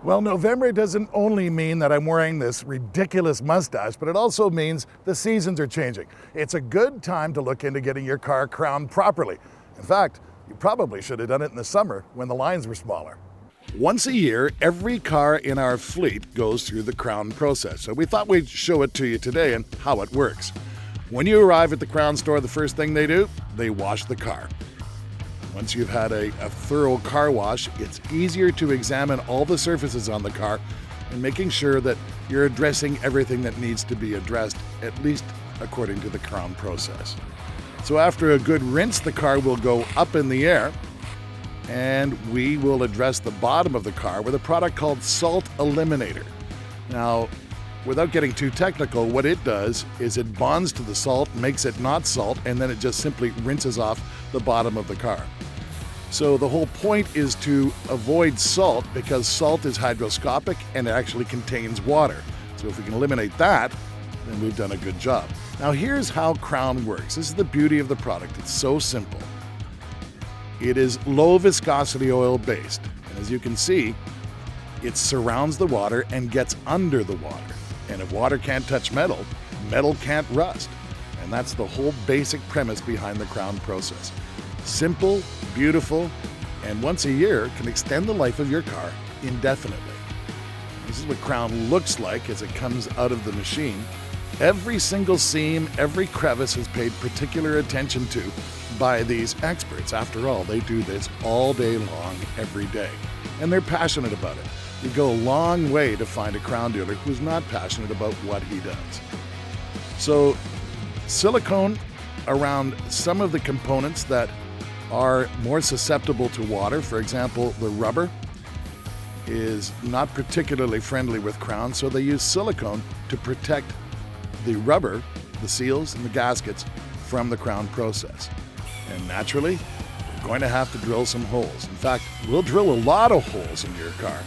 Well, November doesn't only mean that I'm wearing this ridiculous mustache, but it also means the seasons are changing. It's a good time to look into getting your car crowned properly. In fact, you probably should have done it in the summer when the lines were smaller. Once a year, every car in our fleet goes through the crown process, so we thought we'd show it to you today and how it works. When you arrive at the Krown store, the first thing they do, they wash the car. Once you've had a thorough car wash, it's easier to examine all the surfaces on the car and making sure that you're addressing everything that needs to be addressed, at least according to the Krown process. So after a good rinse, the car will go up in the air and we will address the bottom of the car with a product called Salt Eliminator. Now, without getting too technical, what it does is it bonds to the salt, makes it not salt, and then it just simply rinses off the bottom of the car. So the whole point is to avoid salt because salt is hygroscopic and it actually contains water. So if we can eliminate that, then we've done a good job. Now here's how Krown works. This is the beauty of the product. It's so simple. It is low viscosity oil based. And as you can see, it surrounds the water and gets under the water. And if water can't touch metal, metal can't rust. And that's the whole basic premise behind the Krown process. Simple, beautiful, and once a year can extend the life of your car indefinitely. This is what Krown looks like as it comes out of the machine. Every single seam, every crevice is paid particular attention to by these experts. After all, they do this all day long, every day. And they're passionate about it. You go a long way to find a Krown dealer who's not passionate about what he does. So, silicone around some of the components that are more susceptible to water. For example, the rubber is not particularly friendly with Krown, so they use silicone to protect the rubber, the seals, and the gaskets from the Krown process. And naturally, we're going to have to drill some holes. In fact, we'll drill a lot of holes in your car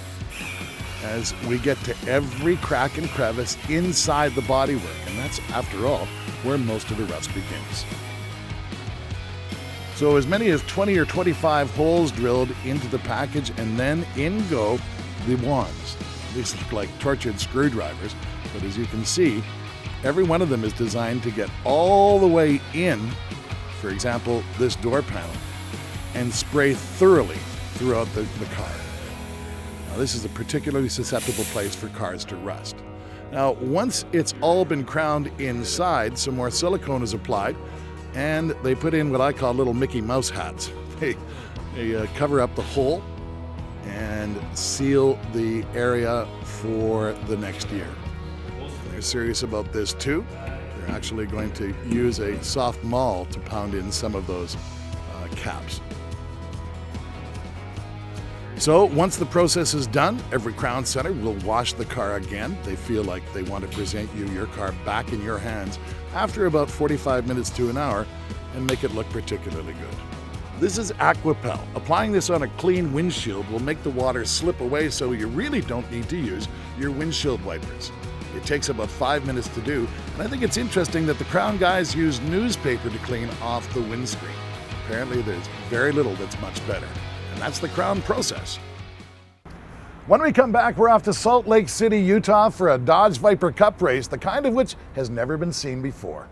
as we get to every crack and crevice inside the bodywork, and that's, after all, where most of the rust begins. So as many as 20 or 25 holes drilled into the package, and then in go the wands. These look like tortured screwdrivers, but as you can see, every one of them is designed to get all the way in, for example, this door panel, and spray thoroughly throughout the car. Now, this is a particularly susceptible place for cars to rust. Now, once it's all been crowned inside, some more silicone is applied, and they put in what I call little Mickey Mouse hats. They cover up the hole and seal the area for the next year. And they're serious about this too. They're actually going to use a soft maul to pound in some of those caps. So once the process is done, every Krown Center will wash the car again. They feel like they want to present you your car back in your hands after about 45 minutes to an hour and make it look particularly good. This is Aquapel. Applying this on a clean windshield will make the water slip away, so you really don't need to use your windshield wipers. It takes about 5 minutes to do, and I think it's interesting that the Krown guys use newspaper to clean off the windscreen. Apparently there's very little that's much better. And that's the Krown process. When we come back, we're off to Salt Lake City, Utah for a Dodge Viper Cup race, the kind of which has never been seen before.